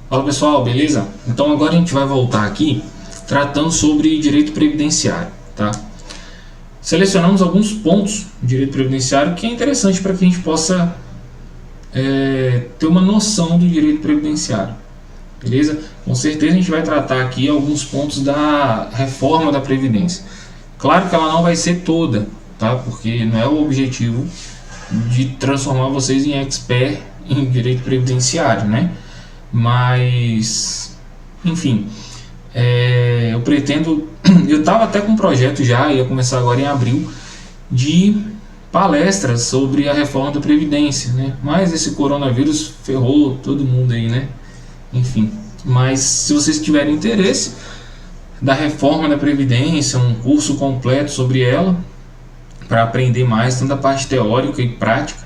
Fala pessoal, beleza? Então agora a gente vai voltar aqui tratando sobre direito previdenciário, tá? Selecionamos alguns pontos do direito previdenciário que é interessante para que a gente possa ter uma noção do direito previdenciário, beleza? Com certeza a gente vai tratar aqui alguns pontos da reforma da Previdência. Claro que ela não vai ser toda, tá? Porque não é o objetivo de transformar vocês em expert em direito previdenciário, né? Mas, enfim, eu pretendo. Eu estava até com um projeto já, ia começar agora em abril, de palestras sobre a reforma da Previdência, né? Mas esse coronavírus ferrou todo mundo aí, né? Enfim, mas se vocês tiverem interesse da reforma da Previdência, um curso completo sobre ela, para aprender mais, tanto a parte teórica e prática,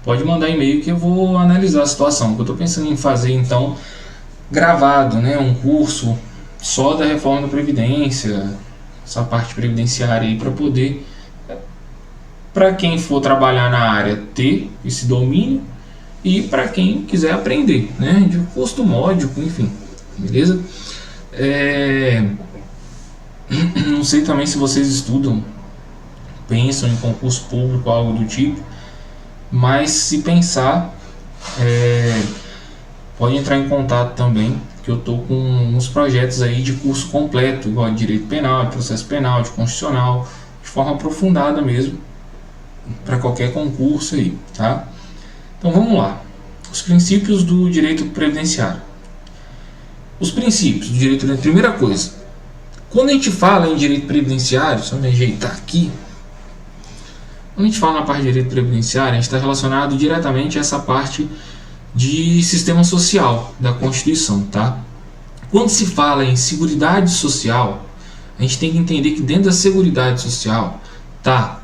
pode mandar e-mail que eu vou analisar a situação. Eu estou pensando em fazer então gravado, né, um curso só da reforma da Previdência, essa parte previdenciária aí, para poder, para quem for trabalhar na área, ter esse domínio, e para quem quiser aprender, né, de custo módico, enfim, beleza? Não sei também se vocês estudam, pensam em concurso público, algo do tipo, mas se pensar, pode entrar em contato também, que eu estou com uns projetos aí de curso completo, igual de direito penal, de processo penal, de constitucional, de forma aprofundada mesmo, para qualquer concurso aí, tá? Então vamos lá, os princípios do direito previdenciário. Os princípios do direito previdenciário, primeira coisa, quando a gente fala em direito previdenciário, só me ajeitar aqui, quando a gente fala na parte de direito previdenciário, a gente está relacionado diretamente a essa parte de sistema social da Constituição, tá? Quando se fala em seguridade social, a gente tem que entender que dentro da seguridade social tá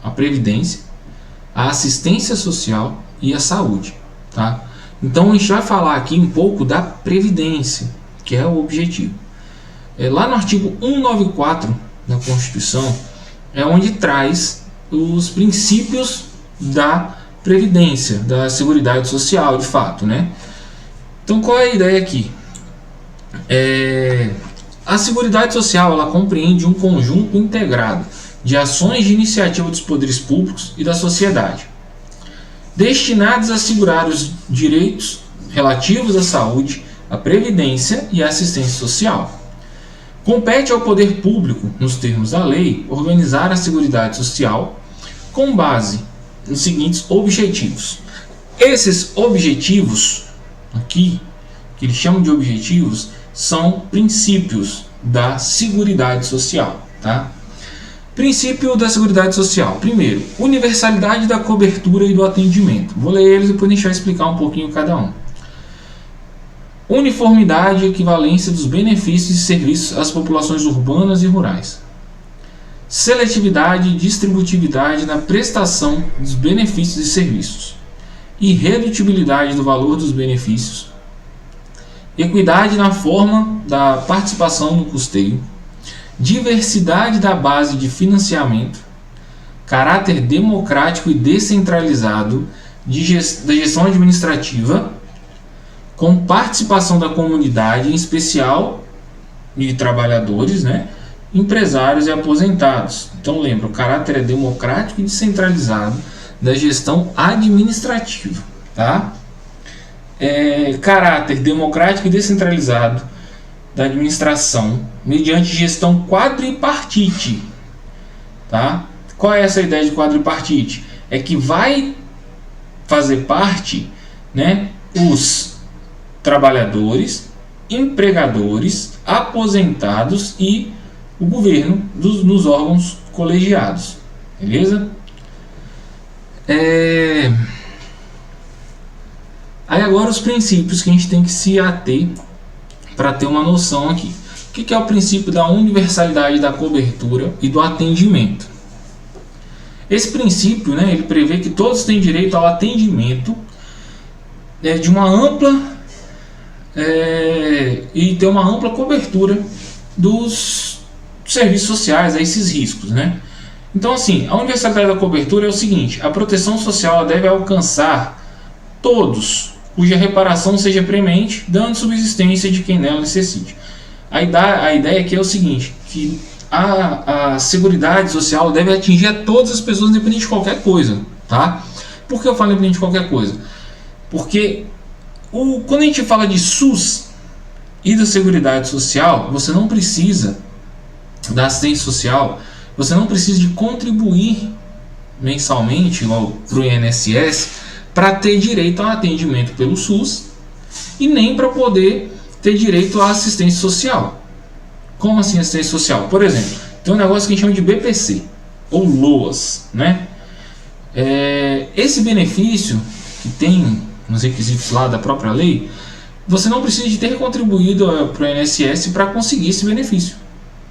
a previdência, a assistência social e a saúde, tá? Então a gente vai falar aqui um pouco da previdência, que é o objetivo. Lá no artigo 194 da Constituição é onde traz os princípios da previdência, da seguridade social, de fato, né? Então qual é a ideia aqui? A seguridade social, ela compreende um conjunto integrado de ações de iniciativa dos poderes públicos e da sociedade, destinados a assegurar os direitos relativos à saúde, à previdência e à assistência social. Compete ao poder público, nos termos da lei, organizar a seguridade social com base nos seguintes objetivos. Esses objetivos aqui, que eles chamam de objetivos, são princípios da seguridade social, tá? Princípio da seguridade social. Primeiro, universalidade da cobertura e do atendimento. Vou ler eles e depois deixar explicar um pouquinho cada um. Uniformidade e equivalência dos benefícios e serviços às populações urbanas e rurais. Seletividade e distributividade na prestação dos benefícios e serviços. Irredutibilidade do valor dos benefícios. Equidade na forma da participação no custeio. Diversidade da base de financiamento. Caráter democrático e descentralizado da gestão administrativa, com participação da comunidade, em especial de trabalhadores, né, empresários e aposentados. Então lembra, o caráter é democrático e descentralizado da gestão administrativa, tá? Caráter democrático e descentralizado da administração mediante gestão quadripartite, tá? Qual é essa ideia de quadripartite? É que vai fazer parte, né, os trabalhadores, empregadores, aposentados e o governo nos órgãos colegiados, beleza? Aí agora os princípios que a gente tem que se ater para ter uma noção aqui. O que é o princípio da universalidade da cobertura e do atendimento? Esse princípio, né, ele prevê que todos têm direito ao atendimento de uma ampla e ter uma ampla cobertura dos serviços sociais a esses riscos, né? Então, assim, a universalidade da cobertura é o seguinte: a proteção social deve alcançar todos cuja reparação seja premente, dando subsistência de quem nela necessite. A ideia aqui é o seguinte, que a Seguridade Social deve atingir a todas as pessoas, independente de qualquer coisa, tá? Por que eu falo independente de qualquer coisa? Porque quando a gente fala de SUS e da Seguridade Social, você não precisa da assistência social, você não precisa de contribuir mensalmente para o INSS para ter direito a atendimento pelo SUS e nem para poder ter direito à assistência social. Como assim assistência social? Por exemplo, tem um negócio que a gente chama de BPC ou LOAS, né? Esse benefício que tem nos requisitos lá da própria lei, você não precisa de ter contribuído para o INSS para conseguir esse benefício,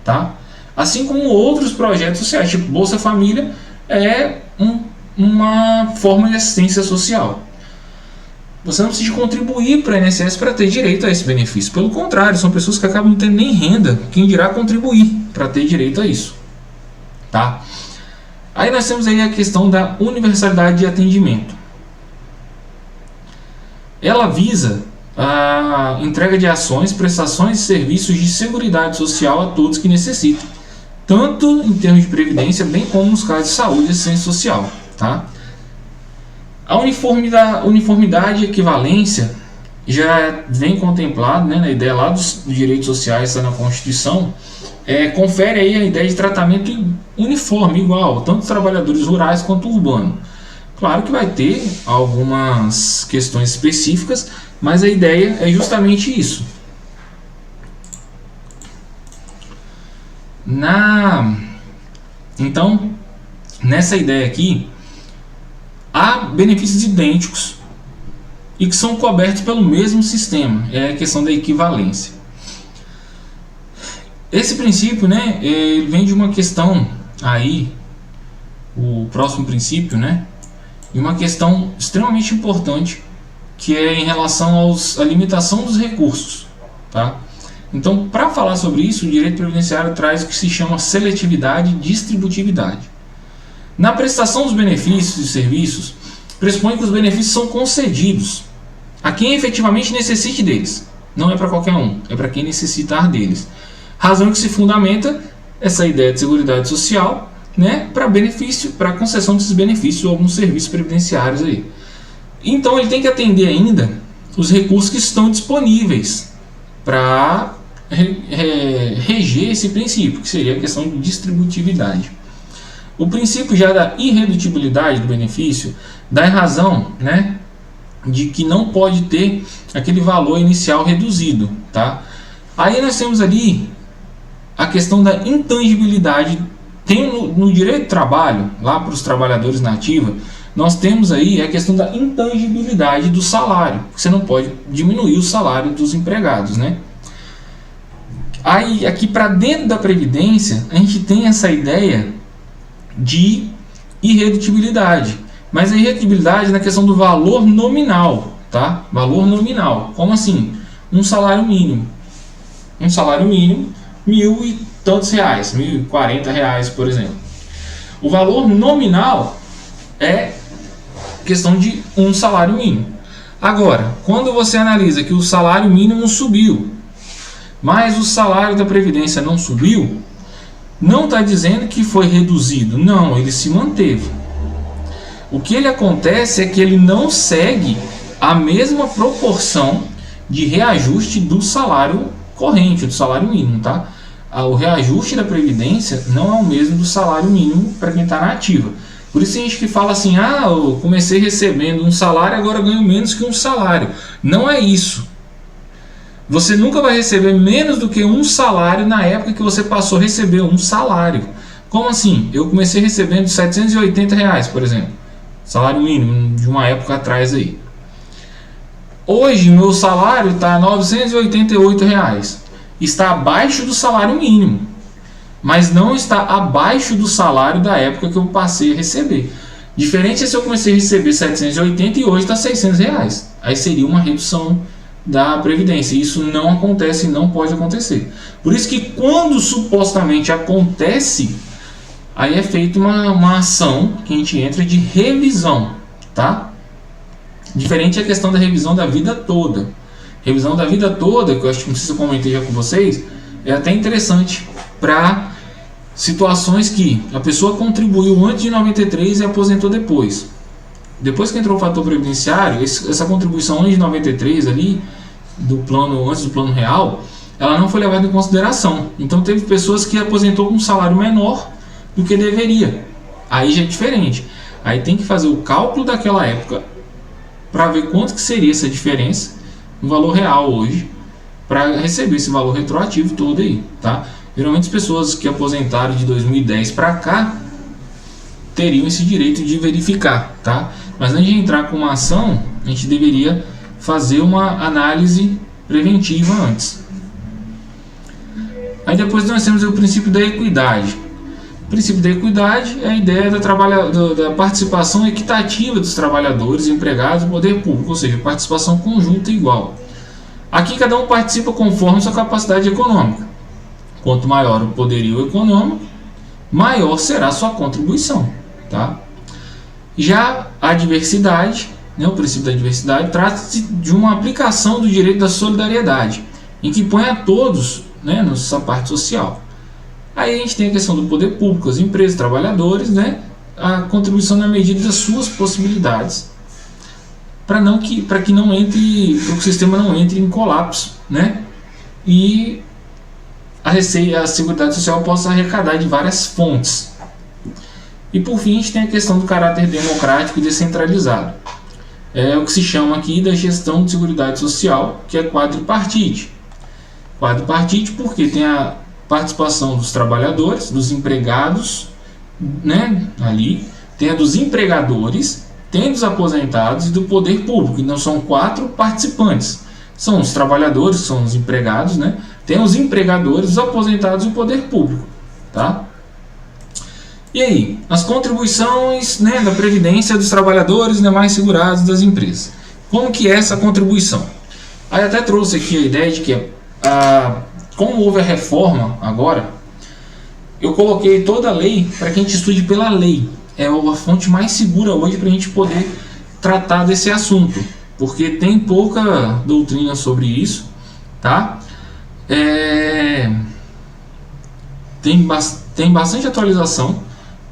tá? Assim como outros projetos sociais, tipo Bolsa Família é uma forma de assistência social. Você não precisa contribuir para a INSS para ter direito a esse benefício. Pelo contrário, são pessoas que acabam não tendo nem renda, quem dirá contribuir para ter direito a isso, tá? Aí nós temos aí a questão da universalidade de atendimento. Ela visa a entrega de ações, prestações e serviços de seguridade social a todos que necessitem, tanto em termos de previdência, bem como nos casos de saúde e assistência social, tá? A uniformidade e equivalência já vem contemplado, né, na ideia lá dos direitos sociais, está na Constituição, confere aí a ideia de tratamento uniforme, igual, tanto dos trabalhadores rurais quanto urbanos. Claro que vai ter algumas questões específicas, mas a ideia é justamente isso. Então, nessa ideia aqui, há benefícios idênticos e que são cobertos pelo mesmo sistema. É a questão da equivalência. Esse princípio, né, ele vem de uma questão aí, o próximo princípio, né, de uma questão extremamente importante, que é em relação à limitação dos recursos, tá? Então, para falar sobre isso, o direito previdenciário traz o que se chama seletividade e distributividade. Na prestação dos benefícios e serviços, pressupõe que os benefícios são concedidos a quem efetivamente necessite deles. Não é para qualquer um, é para quem necessitar deles. Razão que se fundamenta essa ideia de seguridade social, né, para benefício, para concessão desses benefícios ou alguns serviços previdenciários aí. Então ele tem que atender ainda os recursos que estão disponíveis para reger esse princípio, que seria a questão de distributividade. O princípio já da irredutibilidade do benefício dá razão, né, de que não pode ter aquele valor inicial reduzido, tá? Aí nós temos ali a questão da intangibilidade. Tem no direito do trabalho, lá para os trabalhadores na ativa, nós temos aí a questão da intangibilidade do salário. Você não pode diminuir o salário dos empregados, né? Aí, aqui para dentro da Previdência, a gente tem essa ideia de irredutibilidade. Mas a irredutibilidade é na questão do valor nominal, tá? Valor nominal. Como assim? Um salário mínimo. Um salário mínimo, 1.000 e tantos reais, R$1.040, por exemplo. O valor nominal é questão de um salário mínimo. Agora, quando você analisa que o salário mínimo subiu, mas o salário da Previdência não subiu, não está dizendo que foi reduzido. Não, ele se manteve. O que ele acontece é que ele não segue a mesma proporção de reajuste do salário corrente, do salário mínimo, tá? O reajuste da Previdência não é o mesmo do salário mínimo para quem está na ativa. Por isso tem gente que fala assim, eu comecei recebendo um salário, agora ganho menos que um salário. Não é isso. Você nunca vai receber menos do que um salário na época que você passou a receber um salário. Como assim? Eu comecei recebendo R$780, por exemplo. Salário mínimo de uma época atrás aí. Hoje meu salário está R$988. Está abaixo do salário mínimo. Mas não está abaixo do salário da época que eu passei a receber. Diferente é se eu comecei a receber 780 e hoje está R$600. Aí seria uma redução da Previdência. Isso não acontece e não pode acontecer. Por isso que quando supostamente acontece, aí é feita uma ação que a gente entra de revisão, tá? Diferente é a questão da revisão da vida toda. Revisão da vida toda, que eu acho que não sei se eu comentei já com vocês, é até interessante para situações que a pessoa contribuiu antes de 93 e aposentou depois. Depois que entrou o fator previdenciário, essa contribuição antes de 93 ali, antes do plano real, ela não foi levada em consideração. Então teve pessoas que aposentou com um salário menor do que deveria. Aí já é diferente. Aí tem que fazer o cálculo daquela época para ver quanto que seria essa diferença no valor real hoje, para receber esse valor retroativo todo aí, tá? Geralmente as pessoas que aposentaram de 2010 para cá teriam esse direito de verificar, tá? Mas antes de entrar com uma ação, a gente deveria fazer uma análise preventiva antes. Aí depois nós temos o princípio da equidade. O princípio da equidade é a ideia da participação equitativa dos trabalhadores e empregados no poder público, ou seja, participação conjunta e igual. Aqui cada um participa conforme sua capacidade econômica. Quanto maior o poderio econômico, maior será a sua contribuição, tá? Já a diversidade, o princípio da diversidade, trata-se de uma aplicação do direito da solidariedade, em que põe a todos, nessa parte social. Aí a gente tem a questão do poder público, as empresas, trabalhadores, a contribuição na medida das suas possibilidades, para que o sistema não entre em colapso, e a Seguridade Social possa arrecadar de várias fontes. E por fim a gente tem a questão do caráter democrático e descentralizado. É o que se chama aqui da gestão de Seguridade Social, que é quadripartite. Quadripartite porque tem a participação dos trabalhadores, dos empregados, ali, tem a dos empregadores, tem dos aposentados e do poder público. Então são 4 participantes. São os trabalhadores, que são os empregados, tem os empregadores, os aposentados e o poder público, tá? E aí, as contribuições da Previdência dos trabalhadores e demais segurados das empresas. Como que é essa contribuição? Aí até trouxe aqui a ideia de que, como houve a reforma agora, eu coloquei toda a lei para que a gente estude pela lei. É a fonte mais segura hoje para a gente poder tratar desse assunto, porque tem pouca doutrina sobre isso, tá? Tem bastante atualização,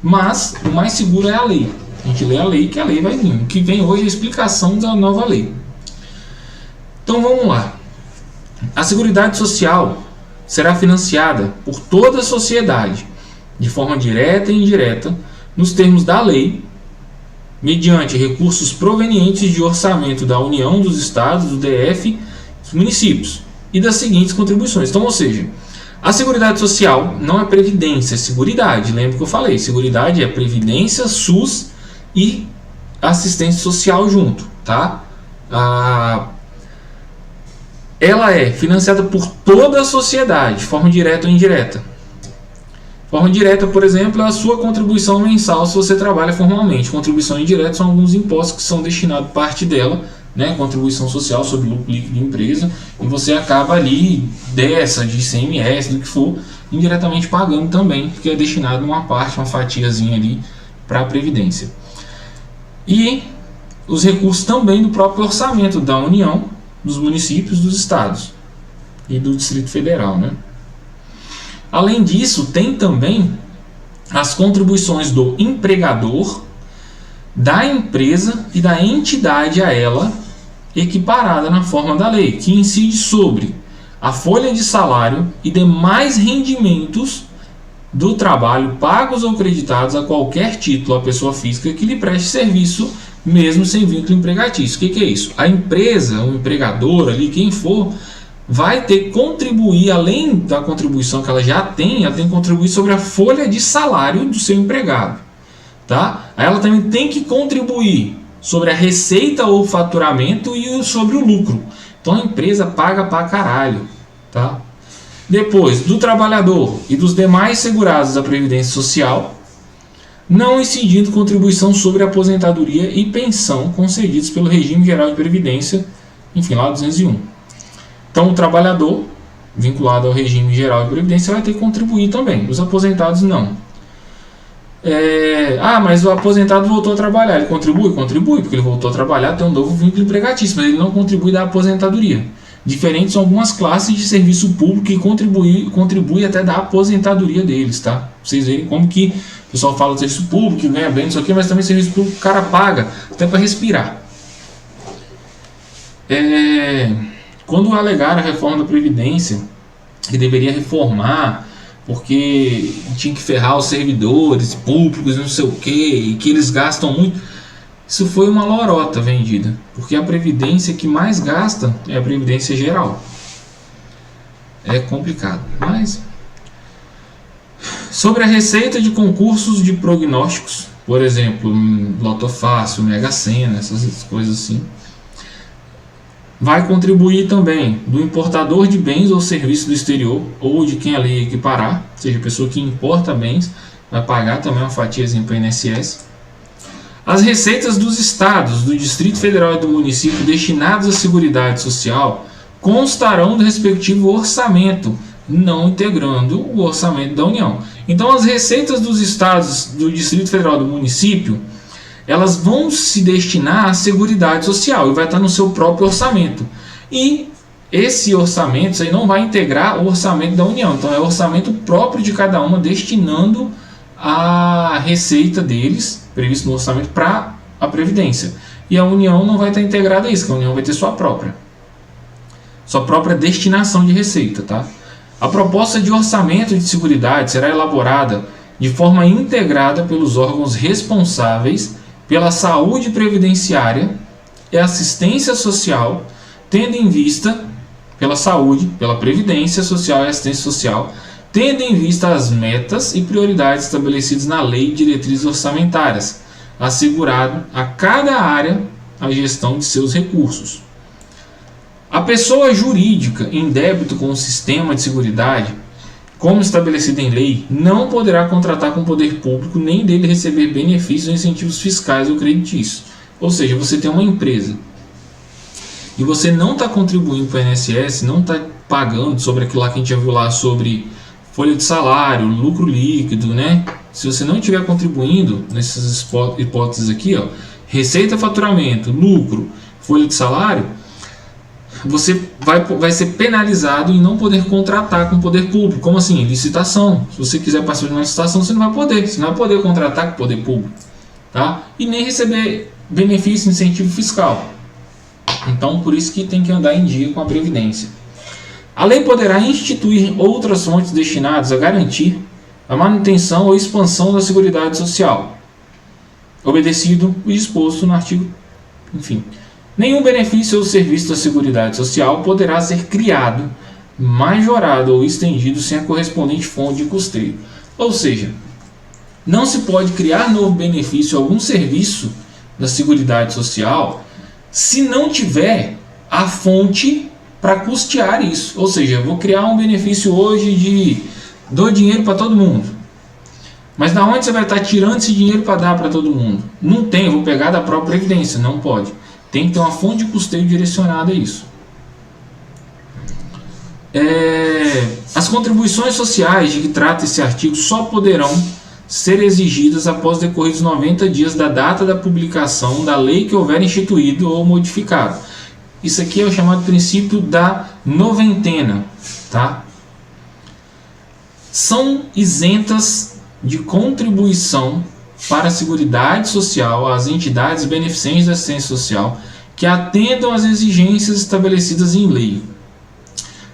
mas o mais seguro é a lei. A gente lê a lei, que a lei vai vir. O que vem hoje é a explicação da nova lei. Então vamos lá. A Seguridade Social será financiada por toda a sociedade, de forma direta e indireta, nos termos da lei, mediante recursos provenientes de orçamento da União, dos Estados, do DF, dos municípios e das seguintes contribuições. Então, ou seja, a Seguridade Social não é previdência, é seguridade. Lembra que eu falei? Seguridade é previdência, SUS e assistência social junto, tá? Ela é financiada por toda a sociedade, de forma direta ou indireta. Forma direta, por exemplo, é a sua contribuição mensal se você trabalha formalmente. Contribuição indireta são alguns impostos que são destinados, parte dela, contribuição social sobre lucro líquido de empresa, e você acaba ali dessa, de ICMS, do que for, indiretamente pagando também, porque é destinado uma parte, uma fatiazinha ali para a Previdência. E os recursos também do próprio orçamento da União, dos municípios, dos estados e do Distrito Federal, Além disso, tem também as contribuições do empregador, da empresa e da entidade a ela, equiparada na forma da lei, que incide sobre a folha de salário e demais rendimentos do trabalho pagos ou creditados a qualquer título à pessoa física que lhe preste serviço, mesmo sem vínculo empregatício. O que é isso? A empresa, o empregador ali, quem for, vai ter que contribuir, além da contribuição que ela já tem, ela tem que contribuir sobre a folha de salário do seu empregado, tá? Aí ela também tem que contribuir sobre a receita ou faturamento e sobre o lucro. Então a empresa paga pra caralho, tá? Depois, do trabalhador e dos demais segurados da Previdência Social, não incidindo contribuição sobre aposentadoria e pensão concedidos pelo Regime Geral de Previdência, enfim, lá 201. Então o trabalhador, vinculado ao Regime Geral de Previdência, vai ter que contribuir também. Os aposentados não. Mas o aposentado voltou a trabalhar. Ele contribui? Contribui, porque ele voltou a trabalhar, tem um novo vínculo empregatício, mas ele não contribui da aposentadoria. Diferentes são algumas classes de serviço público que contribui até da aposentadoria deles, tá? Pra vocês verem como que o pessoal fala de serviço público, que ganha bem, isso aqui, mas também serviço público o cara paga até para respirar. Quando alegaram a reforma da Previdência, que deveria reformar, porque tinha que ferrar os servidores públicos, não sei o que, e que eles gastam muito, isso foi uma lorota vendida, porque a Previdência que mais gasta é a Previdência Geral. É complicado, mas... Sobre a receita de concursos de prognósticos, por exemplo, Loto Fácil, Mega Sena, essas coisas assim, vai contribuir também do importador de bens ou serviços do exterior, ou de quem a lei equiparar, ou seja, a pessoa que importa bens, vai pagar também uma fatiazinha para o INSS. As receitas dos estados, do Distrito Federal e do município destinadas à Seguridade Social constarão do respectivo orçamento, não integrando o orçamento da União. Então, as receitas dos estados, do Distrito Federal e do município, elas vão se destinar à Seguridade Social e vai estar no seu próprio orçamento. E esse orçamento isso aí não vai integrar o orçamento da União. Então, é o orçamento próprio de cada uma, destinando a receita deles, previsto no orçamento, para a Previdência. E a União não vai estar integrada a isso, que a União vai ter sua própria destinação de receita, tá? A proposta de orçamento de seguridade será elaborada de forma integrada pelos órgãos responsáveis pela saúde previdenciária e assistência social, tendo em vista pela saúde, pela previdência social e assistência social, tendo em vista as metas e prioridades estabelecidas na lei e diretrizes orçamentárias, assegurado a cada área a gestão de seus recursos. A pessoa jurídica em débito com o sistema de seguridade, como estabelecido em lei, não poderá contratar com o poder público nem dele receber benefícios ou incentivos fiscais ou creditícios. Ou seja, você tem uma empresa e você não está contribuindo para o INSS, não está pagando sobre aquilo lá que a gente já viu lá sobre folha de salário, lucro líquido, né? Se você não estiver contribuindo nessas hipóteses aqui, ó, receita, faturamento, lucro, folha de salário, você vai ser penalizado em não poder contratar com o poder público. Como assim? Licitação. Se você quiser participar de uma licitação, você não vai poder. Você não vai poder contratar com o poder público, tá? E nem receber benefício, incentivo fiscal. Então, por isso que tem que andar em dia com a Previdência. A lei poderá instituir outras fontes destinadas a garantir a manutenção ou expansão da Seguridade Social, obedecido o disposto no artigo, enfim. Nenhum benefício ou serviço da Seguridade Social poderá ser criado, majorado ou estendido sem a correspondente fonte de custeio. Ou seja, não se pode criar novo benefício ou algum serviço da Seguridade Social se não tiver a fonte para custear isso. Ou seja, eu vou criar um benefício hoje de dou dinheiro para todo mundo. Mas da onde você vai estar tirando esse dinheiro para dar para todo mundo? Não tem, eu vou pegar da própria Previdência, não pode. Tem que ter uma fonte de custeio direcionada a isso. As contribuições sociais de que trata esse artigo só poderão ser exigidas após decorridos 90 dias da data da publicação da lei que houver instituído ou modificado. Isso aqui é o chamado princípio da noventena, tá? São isentas de contribuição para a Seguridade Social às entidades beneficentes da assistência social que atendam às exigências estabelecidas em lei.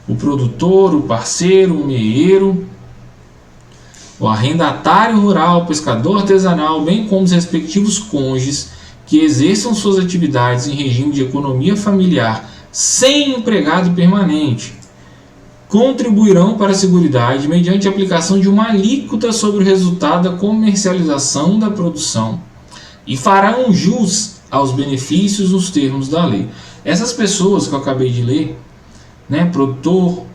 O produtor, o parceiro, o meeiro, o arrendatário rural, o pescador artesanal, bem como os respectivos cônjuges que exerçam suas atividades em regime de economia familiar sem empregado permanente, contribuirão para a Seguridade mediante a aplicação de uma alíquota sobre o resultado da comercialização da produção e farão jus aos benefícios nos termos da lei. Essas pessoas que eu acabei de ler, né, produtor,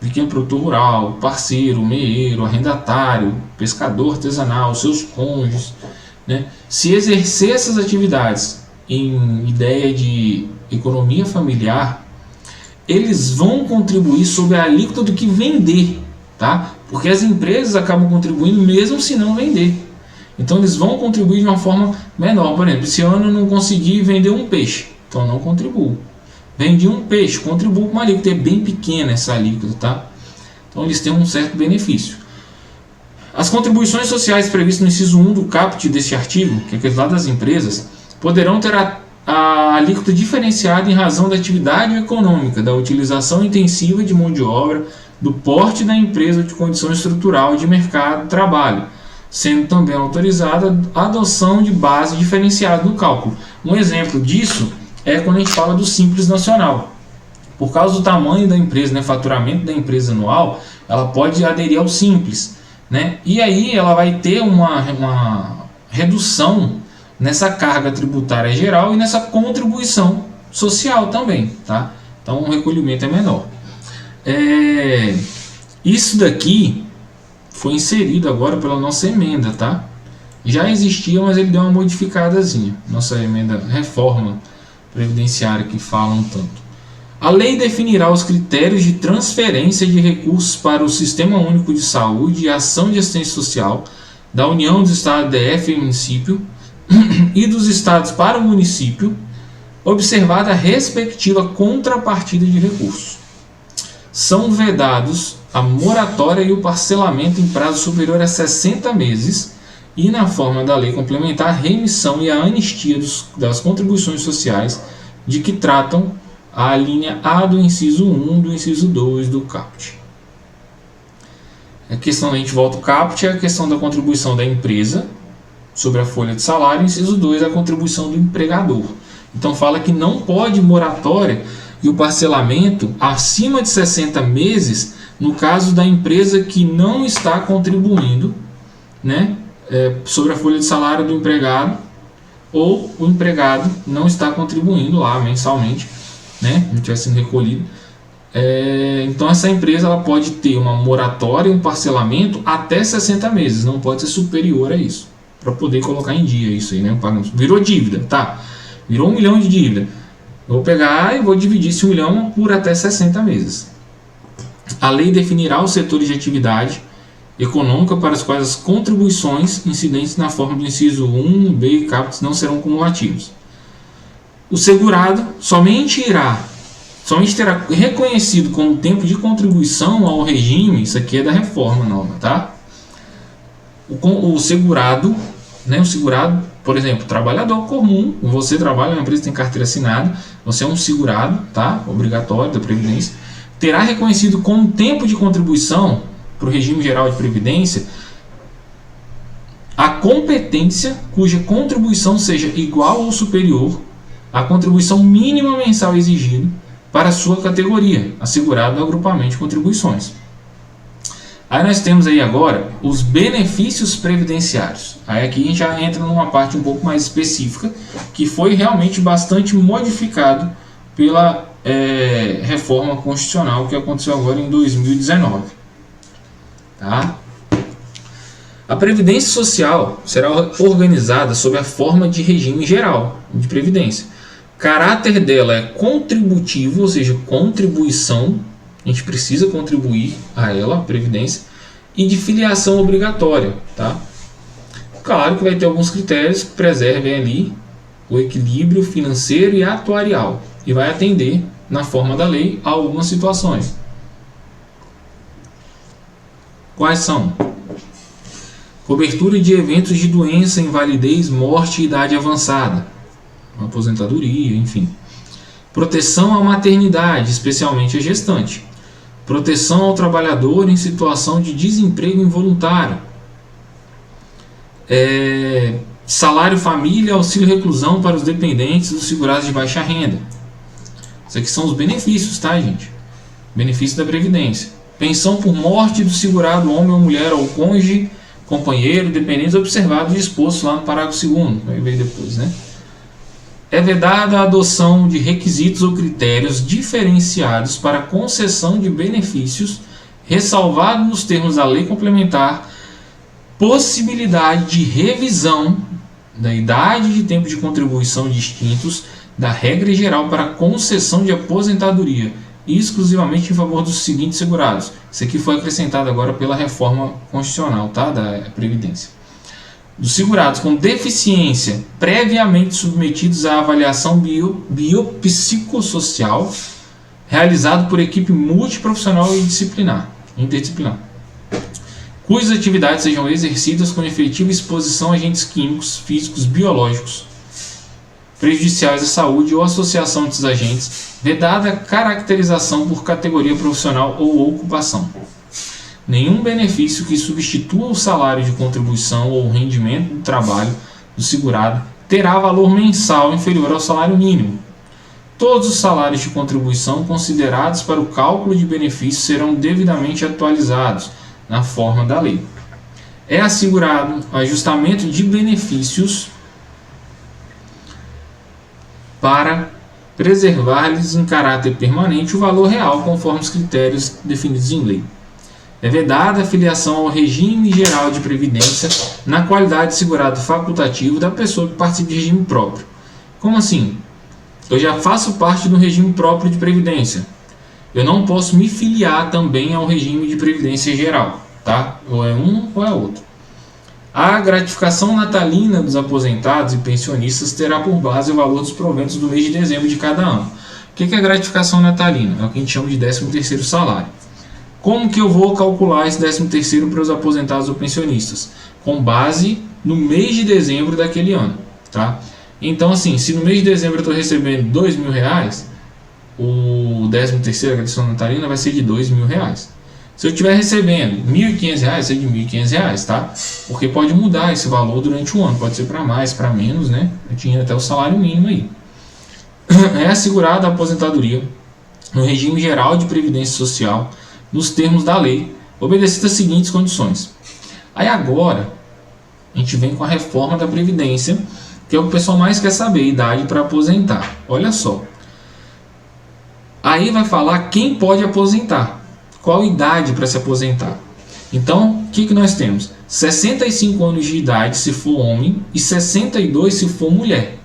pequeno produtor rural, parceiro, meeiro, arrendatário, pescador artesanal, seus cônjuges, né, se exercer essas atividades em ideia de economia familiar, eles vão contribuir sobre a alíquota do que vender, tá? Porque as empresas acabam contribuindo mesmo se não vender. Então eles vão contribuir de uma forma menor. Por exemplo, esse ano eu não consegui vender um peixe, então eu não contribuo. Vendi um peixe, contribuo com uma alíquota, é bem pequena essa alíquota, tá? Então eles têm um certo benefício. As contribuições sociais previstas no inciso 1 do caput deste artigo, que é aquele lá das empresas, poderão ter a alíquota diferenciada em razão da atividade econômica, da utilização intensiva de mão de obra, do porte da empresa de condição estrutural de mercado de trabalho, sendo também autorizada a adoção de base diferenciada no cálculo. Um exemplo disso é quando a gente fala do Simples Nacional. Por causa do tamanho da empresa, né, faturamento da empresa anual, ela pode aderir ao Simples, né? E aí ela vai ter uma redução nessa carga tributária geral e nessa contribuição social também, tá? Então o recolhimento é menor. Isso daqui foi inserido agora pela nossa emenda, tá? Já existia, mas ele deu uma modificadazinha. Nossa emenda reforma previdenciária que fala um tanto. A lei definirá os critérios de transferência de recursos para o Sistema Único de Saúde e Ação de Assistência Social da União dos Estados, DF e município e dos estados para o município, observada a respectiva contrapartida de recursos. São vedados a moratória e o parcelamento em prazo superior a 60 meses e, na forma da lei complementar, a remissão e a anistia das contribuições sociais de que tratam a linha A do inciso 1 do inciso 2 do caput. A questão, a gente volta ao caput, é a questão da contribuição da empresa sobre a folha de salário, inciso 2 é a contribuição do empregador. Então fala que não pode moratória e o parcelamento acima de 60 meses no caso da empresa que não está contribuindo, né, sobre a folha de salário do empregado, ou o empregado não está contribuindo lá mensalmente, né, não estiver sendo recolhido. Então essa empresa ela pode ter uma moratória e um parcelamento até 60 meses, não pode ser superior a isso, para poder colocar em dia isso aí, né? Virou dívida, tá? Virou 1 milhão de dívida. Eu vou pegar e vou dividir esse 1 milhão por até 60 meses. A lei definirá os setores de atividade econômica para os quais as contribuições incidentes na forma do inciso 1, B e caput não serão cumulativos. O segurado somente terá reconhecido como tempo de contribuição ao regime, isso aqui é da reforma nova, tá? O segurado, né, por exemplo, trabalhador comum, você trabalha numa empresa que tem carteira assinada, você é um segurado, tá? Obrigatório da Previdência, terá reconhecido como tempo de contribuição para o regime geral de Previdência a competência cuja contribuição seja igual ou superior à contribuição mínima mensal exigida para a sua categoria, assegurado no agrupamento de contribuições. Aí nós temos aí agora os benefícios previdenciários. Aí aqui a gente já entra numa parte um pouco mais específica, que foi realmente bastante modificado pela reforma constitucional que aconteceu agora em 2019. Tá? A Previdência Social será organizada sob a forma de regime geral de previdência. Caráter dela é contributivo, ou seja, contribuição, a gente precisa contribuir a ela, a Previdência, e de filiação obrigatória. Tá? Claro que vai ter alguns critérios que preservem ali o equilíbrio financeiro e atuarial, e vai atender, na forma da lei, a algumas situações. Quais são? Cobertura de eventos de doença, invalidez, morte e idade avançada, aposentadoria, enfim. Proteção à maternidade, especialmente à gestante. Proteção ao trabalhador em situação de desemprego involuntário. Salário família, auxílio reclusão para os dependentes dos segurados de baixa renda. Isso aqui são os benefícios, tá, gente? Benefício da Previdência. Pensão por morte do segurado, homem ou mulher, ou cônjuge, companheiro, dependentes observado e disposto lá no parágrafo 2º, vai ver depois, né? É vedada a adoção de requisitos ou critérios diferenciados para concessão de benefícios, ressalvado nos termos da lei complementar, possibilidade de revisão da idade de tempo de contribuição distintos da regra geral para concessão de aposentadoria, exclusivamente em favor dos seguintes segurados. Isso aqui foi acrescentado agora pela reforma constitucional, tá? Da Previdência. dos segurados com deficiência previamente submetidos à avaliação biopsicossocial realizado por equipe multiprofissional e interdisciplinar, cujas atividades sejam exercidas com efetiva exposição a agentes químicos, físicos, biológicos prejudiciais à saúde ou associação desses agentes, vedada caracterização por categoria profissional ou ocupação. Nenhum benefício que substitua o salário de contribuição ou o rendimento do trabalho do segurado terá valor mensal inferior ao salário mínimo. Todos os salários de contribuição considerados para o cálculo de benefícios serão devidamente atualizados na forma da lei. É assegurado ajustamento de benefícios para preservar-lhes em caráter permanente o valor real conforme os critérios definidos em lei. É vedada a filiação ao regime geral de previdência na qualidade de segurado facultativo da pessoa que participa de regime próprio. Como assim? Eu já faço parte do regime próprio de previdência. Eu não posso me filiar também ao regime de previdência geral, tá? Ou é um ou é outro. A gratificação natalina dos aposentados e pensionistas terá por base o valor dos proventos do mês de dezembro de cada ano. O que é a gratificação natalina? É o que a gente chama de 13º salário. Como que eu vou calcular esse 13º para os aposentados ou pensionistas? Com base no mês de dezembro daquele ano, tá? Então, assim, se no mês de dezembro eu estou recebendo R$2.000, o 13º, a gratificação natalina, vai ser de R$2.000. Se eu estiver recebendo R$1.500, vai ser de R$1.500, tá? Porque pode mudar esse valor durante o ano, pode ser para mais, para menos, né? Eu tinha até o salário mínimo aí. É assegurada a aposentadoria no regime geral de previdência social, nos termos da lei, obedecidas as seguintes condições. Aí agora, a gente vem com a reforma da Previdência, que é o que o pessoal mais quer saber, idade para aposentar. Olha só. Aí vai falar quem pode aposentar. Qual idade para se aposentar. Então, o que nós temos? 65 anos de idade se for homem e 62 se for mulher.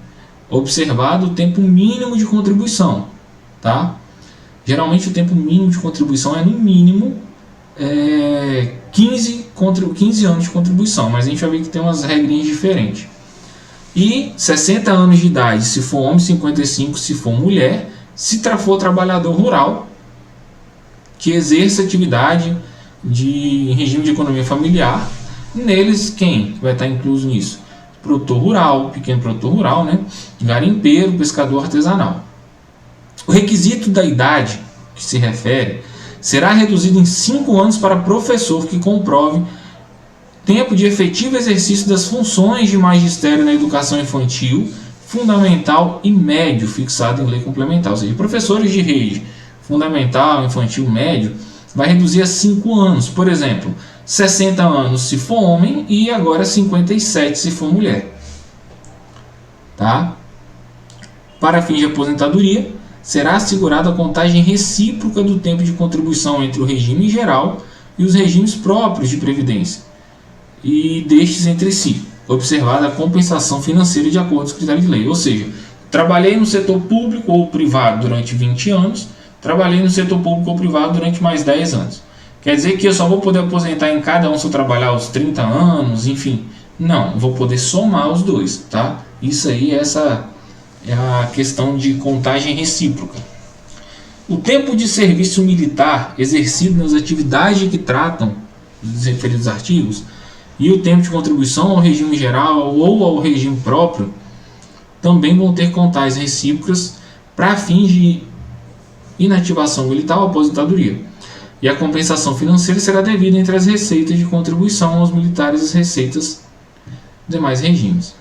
Observado o tempo mínimo de contribuição, tá? Geralmente o tempo mínimo de contribuição é no mínimo 15 anos de contribuição, mas a gente vai ver que tem umas regrinhas diferentes. E 60 anos de idade se for homem, 55 se for mulher, se for trabalhador rural, que exerça atividade em regime de economia familiar, neles quem vai estar incluso nisso? Produtor rural, pequeno produtor rural, né? Garimpeiro, pescador artesanal. O requisito da idade que se refere será reduzido em 5 anos para professor que comprove tempo de efetivo exercício das funções de magistério na educação infantil, fundamental e médio, fixado em lei complementar. Ou seja, professores de rede fundamental, infantil, médio, vai reduzir a 5 anos. Por exemplo, 60 anos se for homem e agora 57 se for mulher. Tá? Para fins de aposentadoria, será assegurada a contagem recíproca do tempo de contribuição entre o regime geral e os regimes próprios de previdência, e destes entre si, observada a compensação financeira de acordo com os critérios de lei. Ou seja, trabalhei no setor público ou privado durante 20 anos, trabalhei no setor público ou privado durante mais 10 anos. Quer dizer que eu só vou poder aposentar em cada um se eu trabalhar os 30 anos, enfim. Não, vou poder somar os dois, tá? Isso aí, essa é a questão de contagem recíproca. O tempo de serviço militar exercido nas atividades que tratam dos referidos artigos e o tempo de contribuição ao regime geral ou ao regime próprio também vão ter contagens recíprocas para fins de inativação militar ou aposentadoria. E a compensação financeira será devida entre as receitas de contribuição aos militares e as receitas dos demais regimes.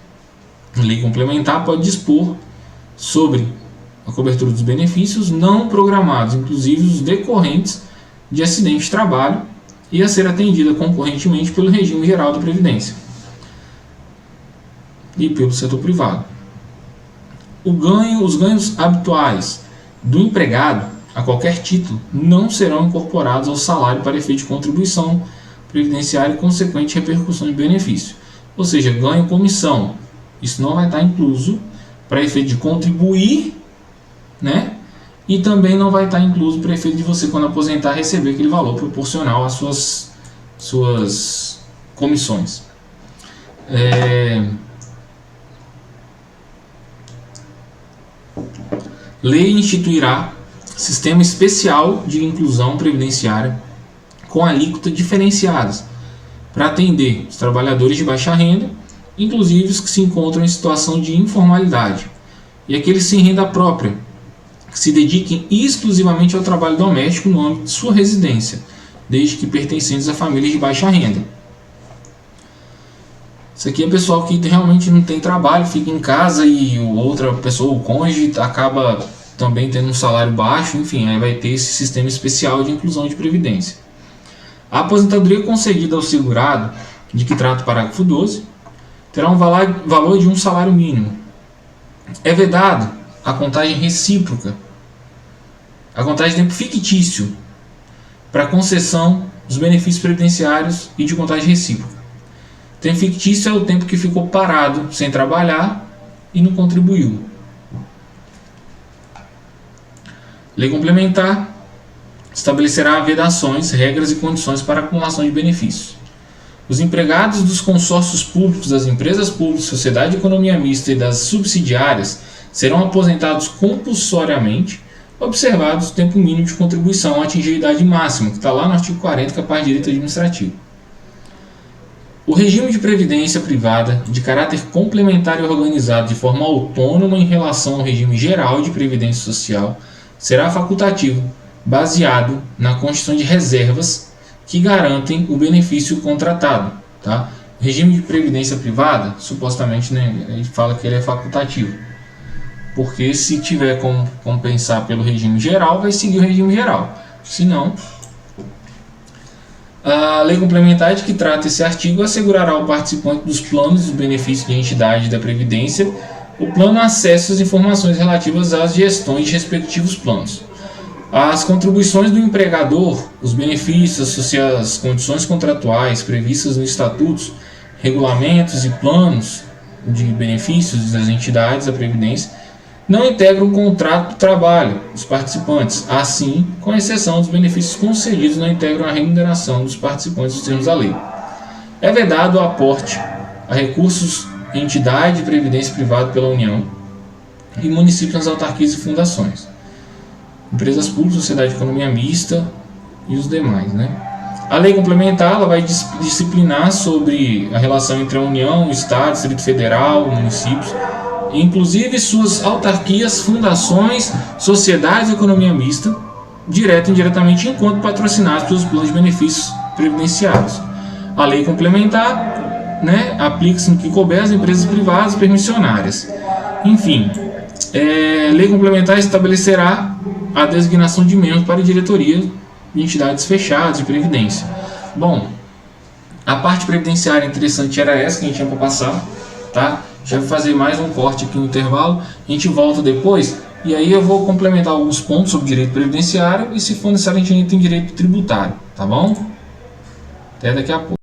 A lei complementar pode dispor sobre a cobertura dos benefícios não programados, inclusive os decorrentes de acidente de trabalho, e a ser atendida concorrentemente pelo regime geral da Previdência e pelo setor privado. Os ganhos habituais do empregado, a qualquer título, não serão incorporados ao salário para efeito de contribuição previdenciária e consequente repercussão de benefício. Ou seja, ganho comissão, isso não vai estar incluso para efeito de contribuir, né? E também não vai estar incluso para efeito de você, quando aposentar, receber aquele valor proporcional às suas comissões. Lei instituirá sistema especial de inclusão previdenciária com alíquota diferenciadas para atender os trabalhadores de baixa renda, inclusive os que se encontram em situação de informalidade, e aqueles sem renda própria, que se dediquem exclusivamente ao trabalho doméstico no âmbito de sua residência, desde que pertencentes a famílias de baixa renda. Isso aqui é pessoal que realmente não tem trabalho, fica em casa e outra pessoa, o cônjuge, acaba também tendo um salário baixo, enfim, aí vai ter esse sistema especial de inclusão de previdência. A aposentadoria concedida ao segurado, de que trata o parágrafo 12, terá um valor de um salário mínimo. É vedado a contagem recíproca, a contagem de tempo fictício, para concessão dos benefícios previdenciários e de contagem recíproca. Tempo fictício é o tempo que ficou parado, sem trabalhar e não contribuiu. Lei complementar estabelecerá vedações, regras e condições para acumulação de benefícios. Os empregados dos consórcios públicos, das empresas públicas, sociedade de economia mista e das subsidiárias serão aposentados compulsoriamente, observados o tempo mínimo de contribuição a atingir a idade máxima, que está lá no artigo 40, que é a parte de direito administrativo. O regime de previdência privada, de caráter complementar e organizado de forma autônoma em relação ao regime geral de previdência social, será facultativo, baseado na constituição de reservas que garantem o benefício contratado. Tá? O regime de previdência privada, supostamente, né, a gente fala que ele é facultativo, porque se tiver como compensar pelo regime geral, vai seguir o regime geral. Se não, a lei complementar de que trata esse artigo assegurará ao participante dos planos dos benefícios de entidade da Previdência o plano acesso às informações relativas às gestões de respectivos planos. As contribuições do empregador, os benefícios, as condições contratuais previstas nos estatutos, regulamentos e planos de benefícios das entidades da Previdência não integram o contrato de trabalho dos participantes, assim, com exceção dos benefícios concedidos, não integram a remuneração dos participantes dos termos da lei. É vedado o aporte a recursos em entidade de previdência privada pela União e municípios nas autarquias e fundações, empresas públicas, sociedade de economia mista e os demais. Né? A lei complementar ela vai disciplinar sobre a relação entre a União, o Estado, Distrito Federal, municípios, inclusive suas autarquias, fundações, sociedades de economia mista, direta e indiretamente, enquanto patrocinados pelos planos de benefícios previdenciários. A lei complementar, né, aplica-se no que couber às empresas privadas permissionárias. Enfim, lei complementar estabelecerá a designação de membros para a diretoria de entidades fechadas de previdência. Bom, a parte previdenciária interessante era essa que a gente tinha para passar, tá? Já vou fazer mais um corte aqui no intervalo, a gente volta depois e aí eu vou complementar alguns pontos sobre direito previdenciário e, se for necessário, a gente entra em direito tributário, tá bom? Até daqui a pouco.